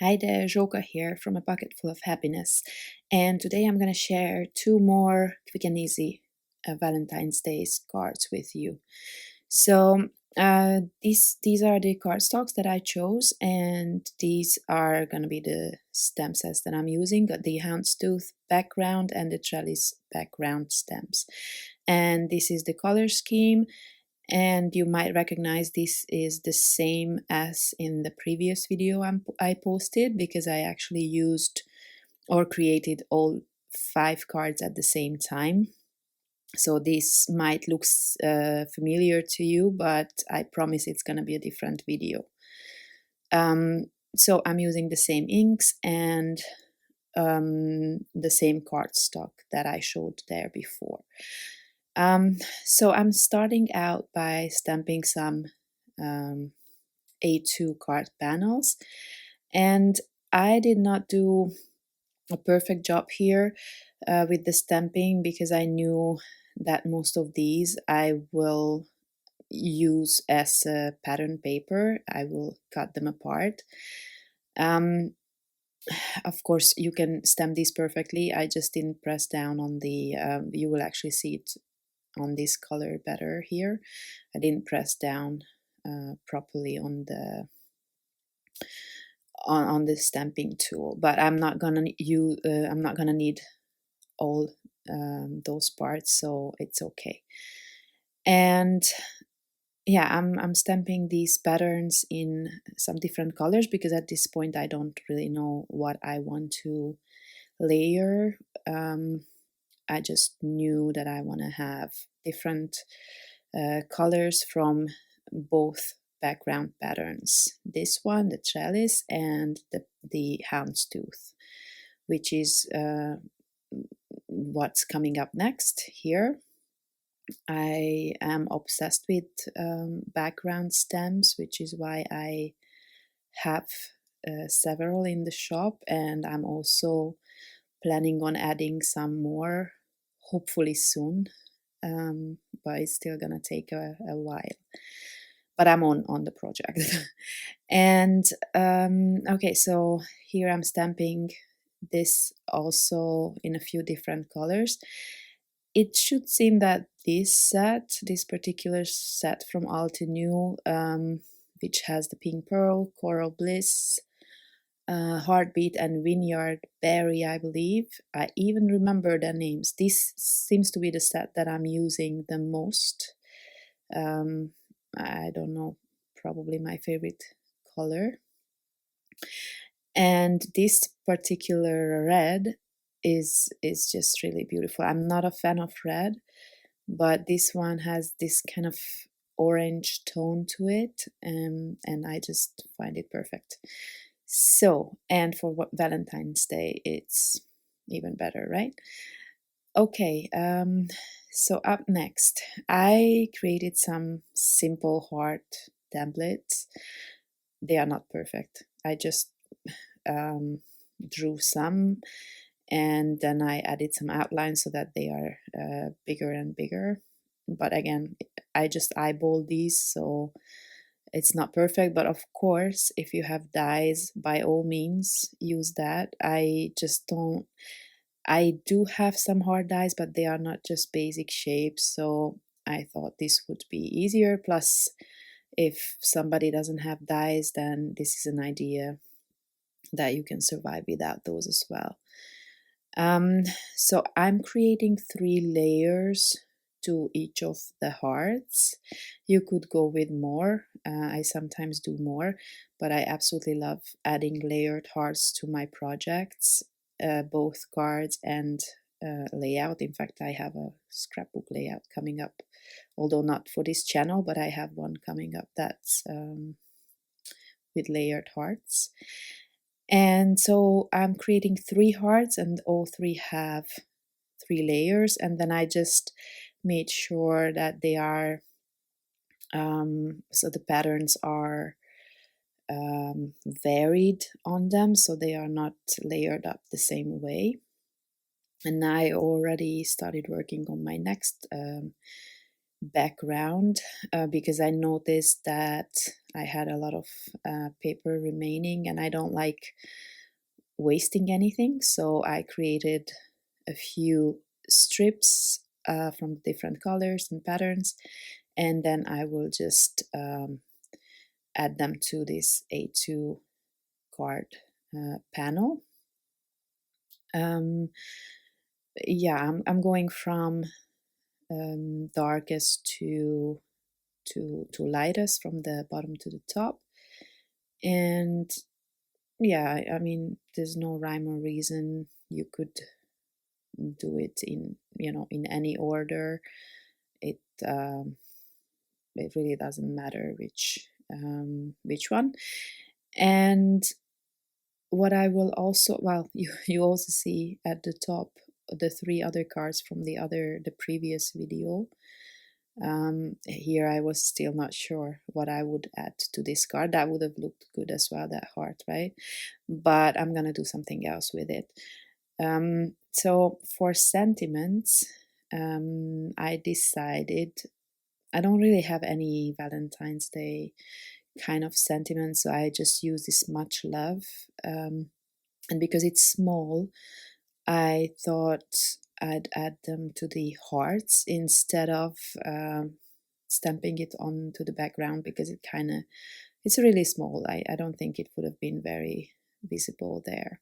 Hi there, Joka here from A Bucket Full of Happiness, and today I'm going to share two more quick and easy Valentine's Day cards with you. So these are the cardstocks that I chose, and these are going to be the stem sets that I'm using. Got the houndstooth background and the trellis background stems, and this is the color scheme. And you might recognize this is the same as in the previous video I posted, because I actually used or created all 5 cards at the same time. So this might look familiar to you, but I promise it's going to be a different video. So I'm using the same inks and the same cardstock that I showed there before. So I'm starting out by stamping some A2 card panels, and I did not do a perfect job here with the stamping, because I knew that most of these I will use as a pattern paper. I will cut them apart. Of course, you can stamp these perfectly. I just didn't press down on the, you will actually see it on this color better here. I didn't press down properly on the stamping tool, but I'm not gonna need all those parts, so it's okay. And yeah, I'm stamping these patterns in some different colors, because at this point I don't really know what I want to layer. I just knew that I want to have different colors from both background patterns. This one, the trellis, and the houndstooth, which is what's coming up next here. I am obsessed with background stems, which is why I have several in the shop, and I'm also planning on adding some more, hopefully soon, but it's still gonna take a while. But I'm on the project. And okay, so here I'm stamping this also in a few different colors. It should seem that this particular set from Altenew, which has the pink pearl, coral bliss, Heartbeat, and Vineyard Berry, I believe. I even remember their names. This seems to be the set that I'm using the most. I don't know, probably my favorite color. And this particular red is just really beautiful. I'm not a fan of red, but this one has this kind of orange tone to it, and I just find it perfect. So, and for Valentine's Day, it's even better, right? Okay, so up next, I created some simple heart templates. They are not perfect. I just drew some, and then I added some outlines so that they are bigger and bigger. But again, I just eyeballed these, so it's not perfect. But of course, if you have dies, by all means use that. I do have some hard dies, but they are not just basic shapes, so I thought this would be easier. Plus, if somebody doesn't have dies, then this is an idea that you can survive without those as well. So I'm creating 3 layers to each of the hearts. You could go with more. I sometimes do more, but I absolutely love adding layered hearts to my projects, both cards and layout. In fact, I have a scrapbook layout coming up, although not for this channel, but I have one coming up that's with layered hearts. And so I'm creating 3 hearts, and all 3 have 3 layers, and then I just made sure that they are so the patterns are varied on them, so they are not layered up the same way. And I already started working on my next background because I noticed that I had a lot of paper remaining and I don't like wasting anything. So I created a few strips from different colors and patterns, and then I will just add them to this A2 card panel. Yeah, I'm going from darkest to lightest, from the bottom to the top. And yeah, I mean, there's no rhyme or reason. You could do it in, in any order. It it really doesn't matter which one. And what I will also, well, you also see at the top the three other cards from the previous video. Here I was still not sure what I would add to this card. That would have looked good as well, that heart, right? But I'm gonna do something else with it. So for sentiments, I decided I don't really have any Valentine's Day kind of sentiment, so I just use this much love. And because it's small, I thought I'd add them to the hearts instead of stamping it onto the background, because it's really small. I don't think it would have been very visible there.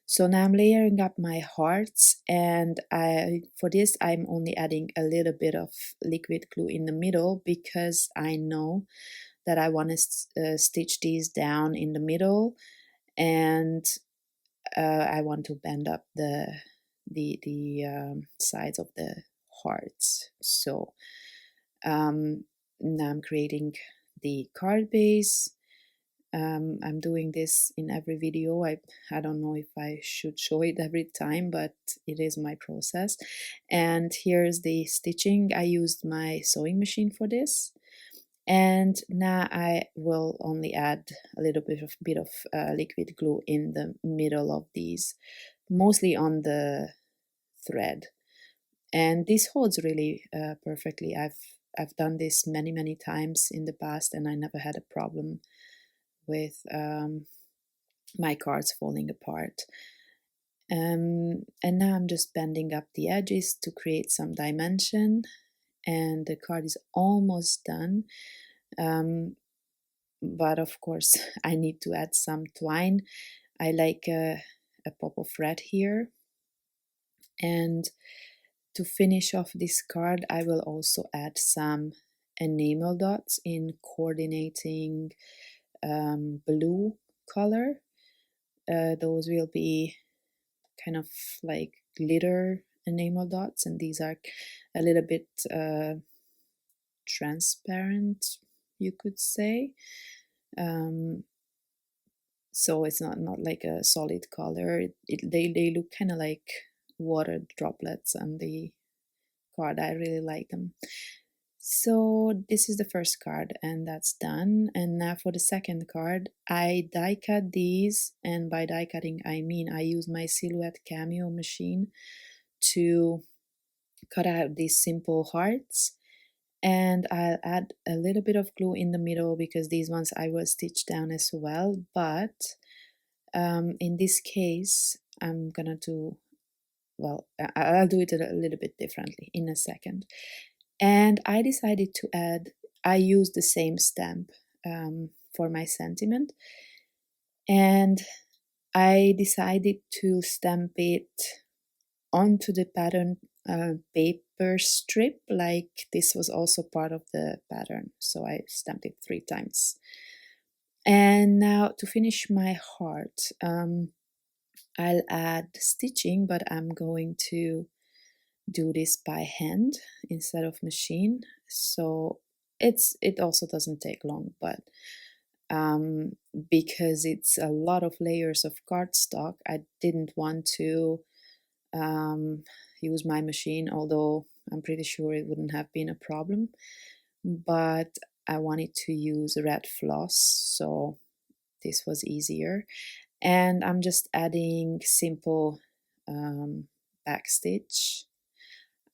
So now I'm layering up my hearts, and for this I'm only adding a little bit of liquid glue in the middle, because I know that I want to stitch these down in the middle, and I want to bend up the sides of the hearts. So now I'm creating the card base. I'm doing this in every video. I don't know if I should show it every time, but it is my process. And here's the stitching. I used my sewing machine for this. And now I will only add a little bit of liquid glue in the middle of these, mostly on the thread. And this holds really perfectly. I've done this many times in the past, and I never had a problem with my cards falling apart. And now I'm just bending up the edges to create some dimension, and the card is almost done. But of course, I need to add some twine. I like a pop of red here. And to finish off this card, I will also add some enamel dots in coordinating blue color. Those will be kind of like glitter enamel dots, and these are a little bit transparent, you could say. So it's not like a solid color. They look kind of like water droplets on the card. I really like them. So this is the first card, and that's done. And now for the second card, I die cut these, and by die cutting I mean I use my Silhouette Cameo machine to cut out these simple hearts. And I'll add a little bit of glue in the middle, because these ones I will stitch down as well. But in this case, I'm gonna do, well, I'll do it a little bit differently in a second. And I decided to add, I used the same stamp for my sentiment, and I decided to stamp it onto the pattern paper strip, like this was also part of the pattern. So I stamped it 3 times. And now to finish my heart, I'll add stitching, but I'm going to do this by hand instead of machine. So it also doesn't take long, but because it's a lot of layers of cardstock, I didn't want to use my machine, although I'm pretty sure it wouldn't have been a problem. But I wanted to use red floss, so this was easier. And I'm just adding simple backstitch.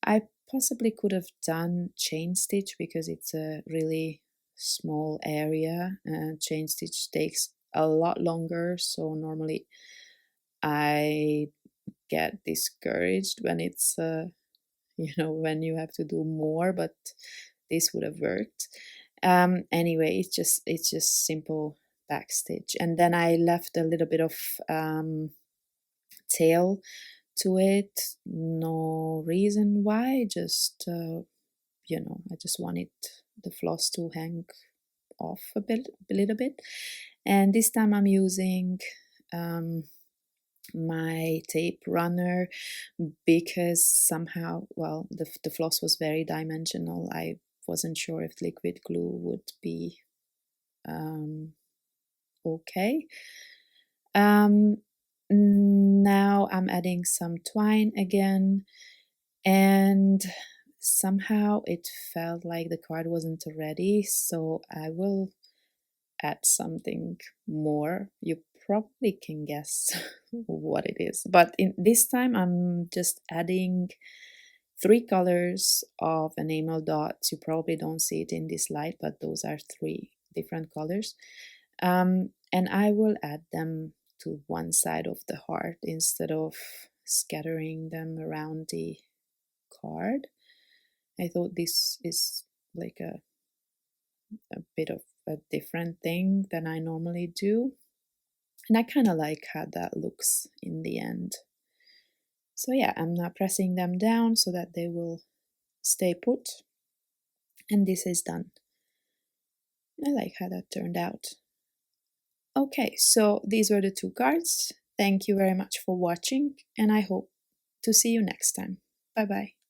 I possibly could have done chain stitch because it's a really small area. Chain stitch takes a lot longer, so normally I get discouraged when it's when you have to do more, but this would have worked. Anyway, it's just simple back stitch, and then I left a little bit of tail to it. No reason why, just I just wanted the floss to hang off a little bit. And this time I'm using my tape runner because somehow, well, the floss was very dimensional. I wasn't sure if liquid glue would be okay. Now I'm adding some twine again, and somehow it felt like the card wasn't ready, so I will add something more. You probably can guess what it is, but in this time I'm just adding 3 colors of enamel dots. You probably don't see it in this light, but those are 3 different colors. And I will add them to one side of the heart instead of scattering them around the card. I thought this is like a bit of a different thing than I normally do. And I kind of like how that looks in the end. So yeah, I'm now pressing them down so that they will stay put. And this is done. I like how that turned out. Okay, so these were the 2 cards. Thank you very much for watching, and I hope to see you next time. Bye bye.